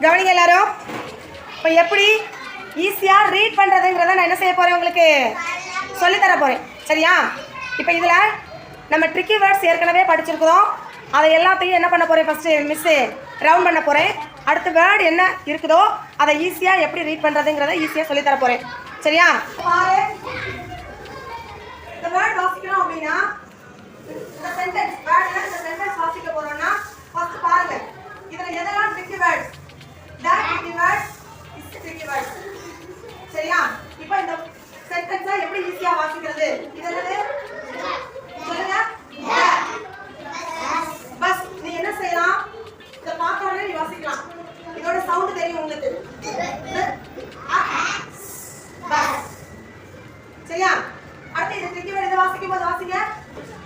கவனிங்க எல்லாரும். இப்போ எப்படி ஈஸியாக ரீட் பண்ணுறதுங்கிறத நான் என்ன செய்ய போகிறேன், உங்களுக்கு சொல்லித்தர போகிறேன். சரியா? இப்போ இதில் நம்ம ட்ரிக்கி வேர்ட்ஸ் ஏற்கனவே படிச்சிருக்கிறோம். அதை எல்லாத்தையும் என்ன பண்ண போகிறேன், ஃபஸ்ட்டு மிஸ்ஸு ரவுண்ட் பண்ண போகிறேன். அடுத்த வேர்டு என்ன இருக்குதோ அதை ஈஸியாக எப்படி ரீட் பண்ணுறதுங்கிறத ஈஸியாக சொல்லித்தர போகிறேன். சரியா? பாரு, இந்த வேர்ட் வாசிக்கணும் அப்படின்னா இந்த சென்டென்ஸ் வேர்டில் இந்த சென்டென்ஸ் வாசிக்க போகிறோம்னா ஃபஸ்ட்டு பாருங்க, இதில் எதெல்லாம் tricky words, that tricky words is tricky words. சரியா? இப்போ இந்த சென்டென்ஸை எப்படி ஈஸியா வாசிக்கிறது, இது என்னது சொல்லுங்க. பஸ் நீ என்ன செய்யலாம், இத பார்த்தாலே நீ வாசிக்கலாம். இதோட சவுண்ட் தெரியும் உங்களுக்கு. பஸ். சரியா? அடுத்து இந்த ட்ரிக்கி வேர்ட் இத வாசிக்கும் போது வாசிங்க.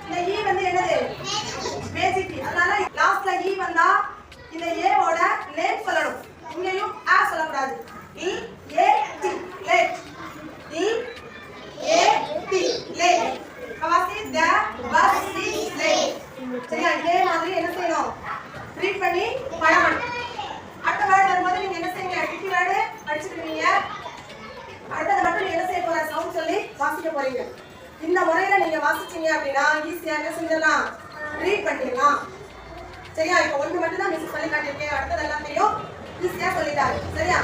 இந்த ஈ வந்து என்னது, பேசிக். அதனால லாஸ்ட்ல ஈ வந்தா இந்த ஏவோட நேம் சொல்லணும். இங்கேயும் ஆ சொல்லக்கூடாது. E A T late, E A T late. கவாசி த பஸ் இஸ் லேட். சரியா? இதே மாதிரி என்ன செய்யணும், ரீட் பண்ணி பழகணும். அடுத்த வேர்ட் வரும்போது நீங்க என்ன செய்யுங்க, ட்ரிக்கி வேர்டு படிச்சுக்கிறீங்க. அடுத்தது மட்டும் நீங்க என்ன செய்ய போற, சவுண்ட் சொல்லி வாசிக்க போறீங்க. இந்த முறையில நீங்க வாசிச்சீங்க அப்படின்னா ஈஸியா என்ன செஞ்சிடலாம், ரீட் பண்ணிடலாம். சரியா? இப்போ ஒன்று மட்டும் தான் மிஸ் பண்ணி காட்டியிருக்கேன். அடுத்தது எல்லாத்தையும் ஈஸியாக சொல்லிட்டாரு. சரியா?